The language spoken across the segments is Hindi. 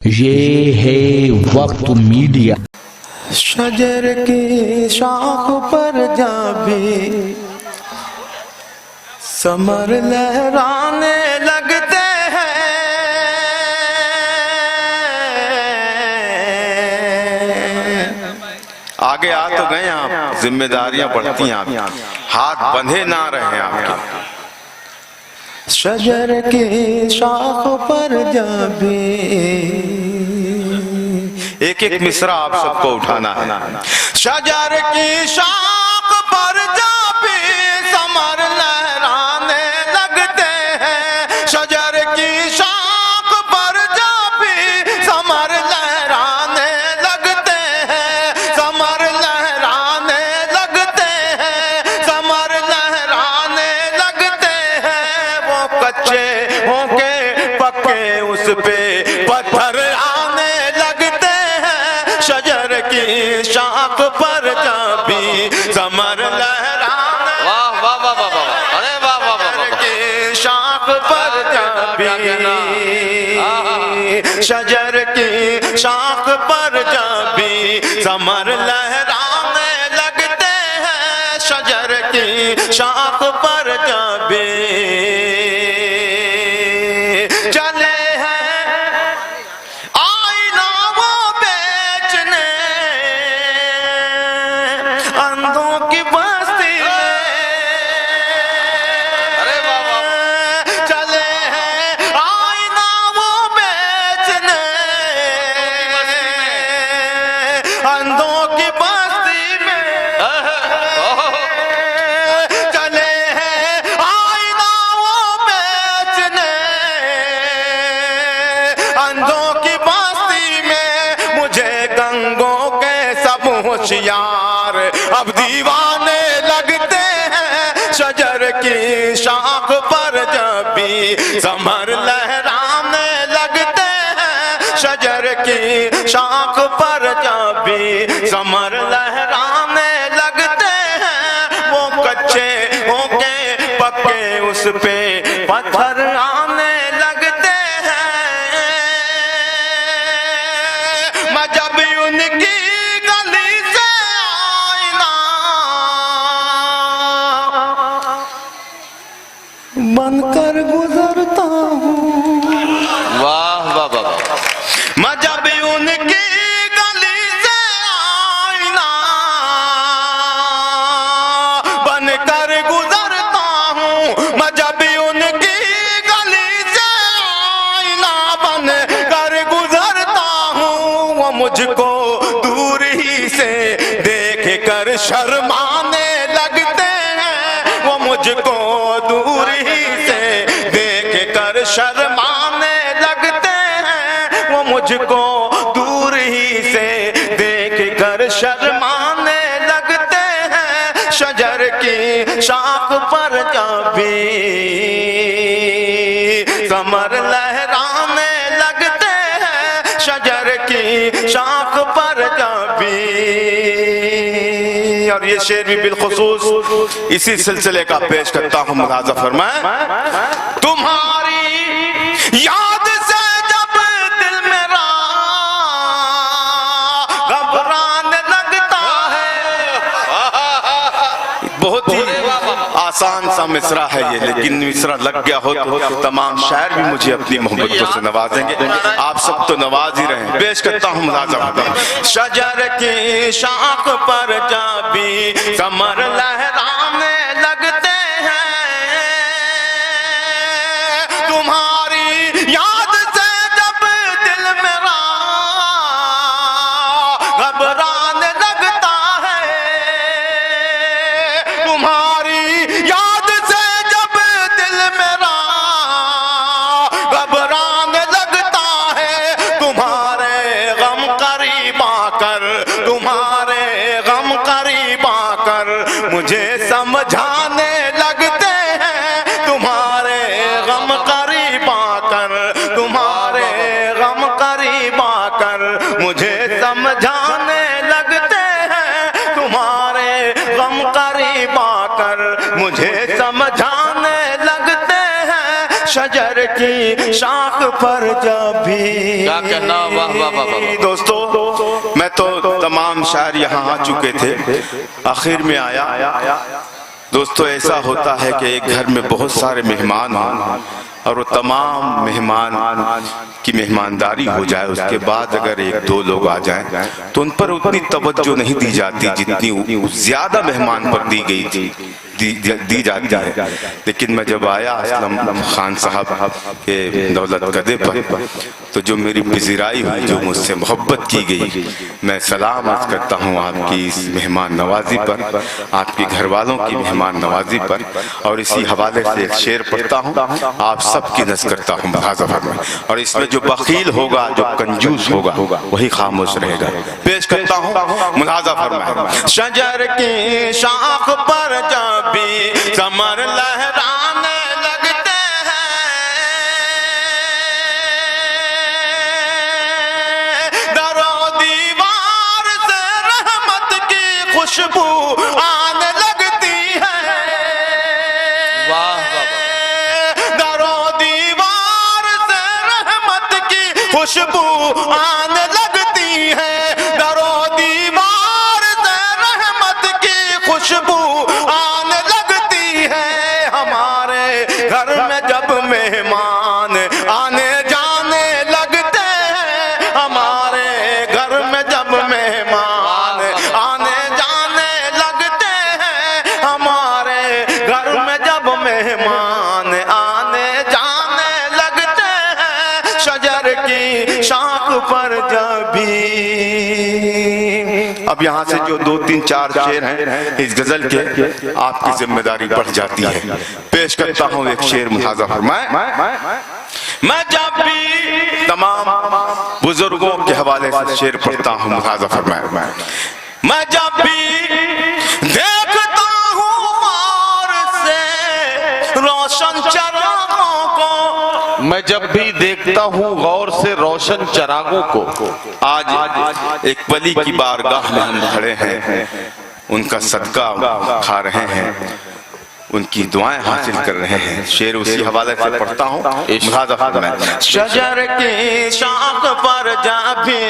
ये है वक्त मीडिया। शजर की शाख पर जा भी समर लहराने लगते हैं। आगे आ तो गए आप, जिम्मेदारियां बढ़ती हैं आपकी, हाथ बंधे ना रहे आपके। शजर की शाख पर जा भी, एक एक मिसरा आप सबको उठाना है। शजर की शाख पर जा भी समर लहराने लगते हैं। शजर की शाख पर जा भी समर लहराने लगते हैं। समर लहराने लगते हैं। समर लहराने लगते हैं। वो कच्चे होके पक्के उस पे पत्थर आने लगते हैं। शजर की शाख पर जा भी समर लहराने, वाह वाह वाह वाह वाह, अरे वाह वाह वाह वाह, की शाख पर जा भी, शजर की शाख पर जा भी समर लहराने लगते हैं। शजर की शाख पर जा भी चले हैं आईना वो बेचने अंधों की बस्ती में। अरे वाह वाह, चले हैं आईना वो बेचने अंधों की बस्ती में। चले हैं आईना वो बेचने अंधों की बस्ती में। मुझे गंगों के सब होशियार अब दीवाने लगते हैं। शजर की शाख पर जब भी समर लहराने लगते हैं। शजर की शाख पर जब भी समर लहराने लगते हैं। वो कच्चे होके पक्के उस पे पत्थर आने लगते हैं। मैं जब उनकी गली से आईना बनकर गुजरता हूँ। वाह वाह वाह वाह, मैं जब उनकी गली से आईना बनकर गुजरता हूँ। मैं जब उनकी गली से आईना बनकर गुजरता हूँ। वो मुझको दूर ही से देख कर शर्माने लगते हैं। वो मुझको दूर ही से देख कर शर्माने लगते हैं। वो मुझको दूर ही से देख कर शर्माने लगते हैं। शजर की शाख पर जा भी समर लहराने लगते हैं। शजर की शाख पर जा भी। और ये शेर भी बिलखुसूस इसी सिलसिले का पेश करता हूँ। मुलाजा फरमाए, तुम्हारी याद से जब दिल मेरा घबराने लगता है। बहुत ही आसान सा मिसरा है ये, लेकिन मिसरा लग गया हो तो तमाम शायर भी मुझे अपनी मोहब्बतों से नवाजेंगे। आप सब तो नवाज ही रहे। पेश करता हूँ मुलाजा। शजर की शाख पर जा भी समर लहराने लगते हैं। तुम्हारी याद से जब दिल मेरा घबराने लगता है। तुम्हारी याद से जब दिल मेरा घबराने लगता है। तुम्हारे गम करीब आकर, तुम्हारे गम करीब आकर मुझे समझाने लगते हैं। तुम्हारे गम करीब आकर, तुम्हारे गम करीब आकर मुझे समझाने लगते हैं। तुम्हारे गम करीब आकर मुझे समझाने लगते हैं। शजर की शाख पर जब भी। क्या कहना, वाह वाह वाह वाह। दोस्तों मैं तो तमाम शायर यहाँ आ चुके थे, आखिर में आया। दोस्तों ऐसा होता है कि एक घर में बहुत सारे मेहमान हों और वो तमाम मेहमान की मेहमानदारी हो जाए, उसके बाद अगर एक दो लोग आ जाएं तो उन पर उतनी तवज्जो नहीं दी जाती जितनी ज्यादा मेहमान पर दी गई थी, दी जाती है। लेकिन मैं जब आया असलम खान साहब के दौलत कदे पर, तो जो मेरी पजीराई हुई, जो मुझसे मोहब्बत की गई, मैं सलाम अर्ज करता हूँ आपकी इस मेहमान नवाजी पर, आपके घर वालों की मेहमान नवाजी पर। और इसी हवाले से एक शेर पढ़ता हूँ, आप सबकी नज़र करता हूँ मुलाज़ा में। और इसमें जो बखील होगा, जो कंजूस होगा, वही खामोश रहेगा। पेश करता हूँ मुलाज़ा फरमाए। शजर की शाख पर जब भी समर लहराने लगते हैं, दरो दीवार से रहमत की खुशबू आने लगती है। वाह वाह। दरो दीवार से रहमत की खुशबू आने लगती है, दरो दीवार से रहमत की खुशबू आने लगती है। हमारे घर में जब मेहमान आने जाने लगते हैं, हमारे घर में जब मेहमान आने जाने लगते हैं, हमारे घर में जब मेहमान आने जाने लगते हैं, शजर की शाख पर जब भी। अब यहाँ से जो 2-3-4 शेर हैं इस गजल के, आपकी जिम्मेदारी बढ़ जाती है। पेश करता हूँ एक शेर मुलाज़ा फरमाए। मैं जब भी तमाम बुजुर्गों के हवाले से शेर पढ़ता हूँ, मुलाज़ा फरमाए। मैं जब भी देखता हूँ गौर से रोशन चरागों को, मैं जब भी देखता हूँ गौर से रोशन चरागों को। आज एक वली की बारगाह में हम खड़े हैं, उनका सदका खा रहे हैं, उनकी दुआएं हासिल कर रहे हैं। शेर उसी हवाले से पढ़ता हूँ, मुलाज़ा फरमाए। शजर की शाख पर जब भी,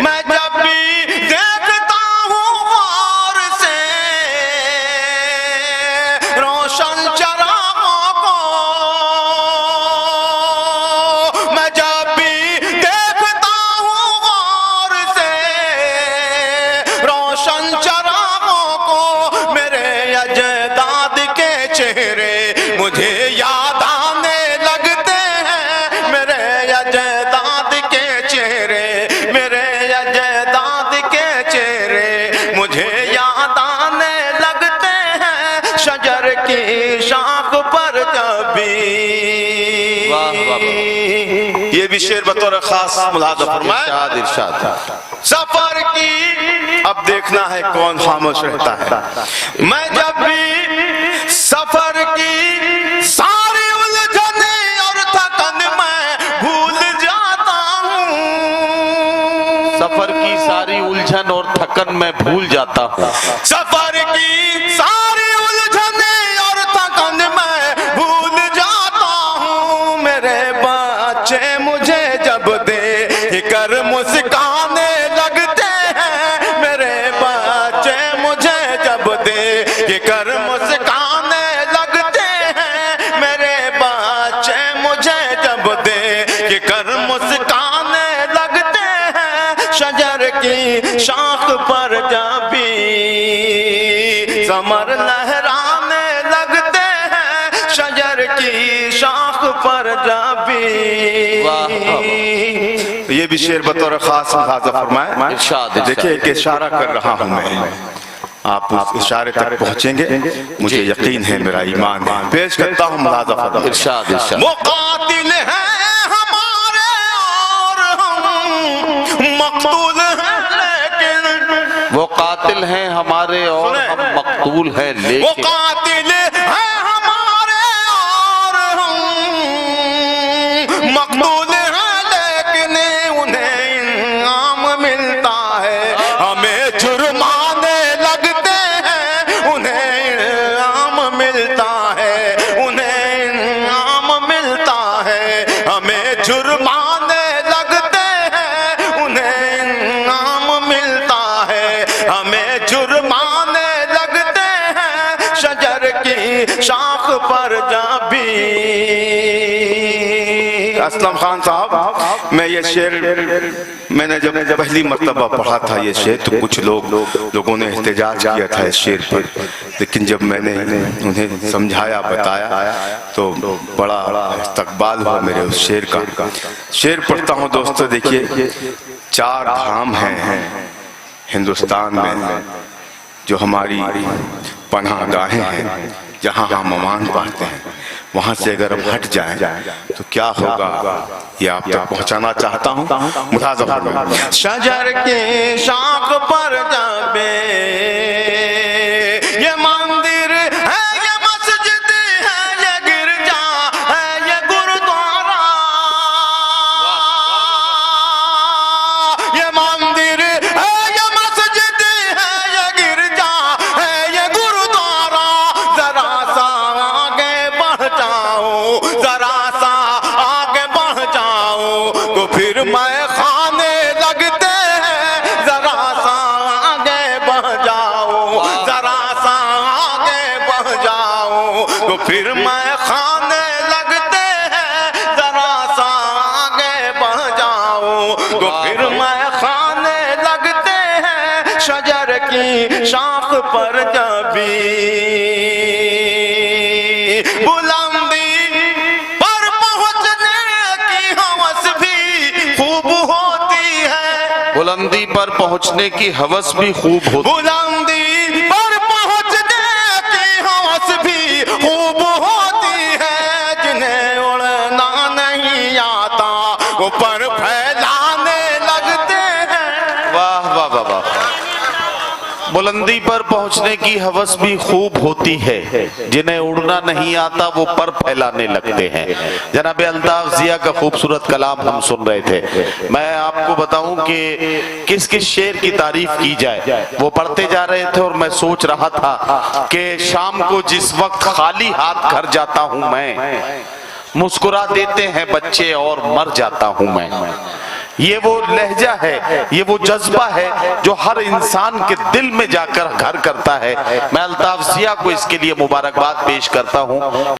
मैं जब भी देखता हूँ गौर से रोशन चरागों को, मैं जब भी देखता हूँ गौर से रोशन चरागों को, मेरे अजदाद के चेहरे मुझे याद आने लगते हैं, मेरे अजदाद के चेहरे, मेरे अजदाद के चेहरे मुझे याद आने लगते हैं, शजर की शाख पर जब भी। वाह वाह वाह। ये भी शेर बतौर खास मुलाज़ा फरमाए। इरशाद इरशाद। सफर की अब देखना है कौन खामोश रहता है। मैं जब भी सफर की सारी उलझने और थकन मैं भूल जाता हूँ, सफर की सारी उलझन और थकन मैं भूल जाता हूँ। सफर की सारी उलझने और थकन मैं भूल जाता हूँ, मेरे बच्चे मुझे जब दे कर मुस्काने लगते हैं, मेरे बच्चे मुझे जब दे कर मुस्काने लगते हैं, मेरे बच्चे मुझे जब दे कर मुस्काने लगते हैं, शजर की शाख पर जब भी समर लहराने लगते हैं, शजर की शाख पर जब भी। ये भी शेर बतौर खास मुलाज़ा फरमाए। इरशाद। देखिए एक इशारा कर रहा हूँ मैं, आप उस इशारे तक पहुँचेंगे, मुझे यकीन है, मेरा ईमान है। पेश करता हूँ मुलाज़ा फरमाए। इरशाद इरशाद। वो कातिल है हमारे और हम मकतूल हैं, लेकिन वो कातिल हैं हमारे और हम मकतूल हैं, वो लेकिन कातिल है हमारे और हम मकतूल हैं, लेकिन उन्हें इनाम मिलता है, हमें जुर्माने लगते हैं, उन्हें इनाम मिलता है, उन्हें असलम खान साहब, मैं ये शेर मैंने जब पहली मर्तबा पढ़ा था ये शेर, तो कुछ लोगों ने एहतजाज किया था इस शेर पर, लेकिन जब मैंने उन्हें समझाया बताया तो बड़ा इस्तकबाल हुआ मेरे उस शेर का। शेर पढ़ता हूँ दोस्तों। देखिए, 4 धाम हैं हिंदुस्तान में जो हमारी पनाहगाहें हैं, जहाँ हम अमान पाते हैं। वहां से अगर हम हट जाएं तो क्या होगा, ये आप तक पहुंचाना चाहता हूं। मुताज़ा फरमाइए। शजर के शाख पर जाबे ये मंदिर है, ये मस्जिद है, ये गिरजा है, ये गुरुद्वारा, ये मंदिर है, ये मस्जिद है, ये गिरजा है, ये गुरुद्वारा। जरा सा आगे बढ़ जाओ, जरा सा आगे बढ़ जाओ तो फिर मैं खाने लगते हैं। जरा सा आगे बढ़ जाओ, जरा सा आगे बढ़ जाओ तो फिर मैं खाने लगते हैं। जरा सा आगे बढ़ जाओ तो फिर मैं खाने लगते हैं। शजर की शाख पर जबी बुलंदी पर पहुंचने की हवस भी खूब होती है। बुलंदी पर पहुंचने की हवस भी खूब होती। बुलंदी पर पहुंचने की हवस भी खूब होती है। जिन्हें उड़ना नहीं आता वो पर फैलाने लगते हैं। वाह वाह वाह वाह। बुलंदी पर पहुंचने की हवस भी खूब होती है, जिन्हें उड़ना नहीं आता वो पर फैलाने लगते हैं। जनाब अल्ताफ जिया का खूबसूरत कलाम हम सुन रहे थे। मैं आपको बताऊं कि किस किस शेर की तारीफ की जाए, वो पढ़ते जा रहे थे और मैं सोच रहा था कि शाम को जिस वक्त खाली हाथ घर जाता हूं मैं, मुस्कुरा देते हैं बच्चे और मर जाता हूं मैं। ये वो लहजा है, ये वो जज्बा है जो हर इंसान के दिल में जाकर घर करता है। मैं अल्ताफ जिया को इसके लिए मुबारकबाद पेश करता हूं।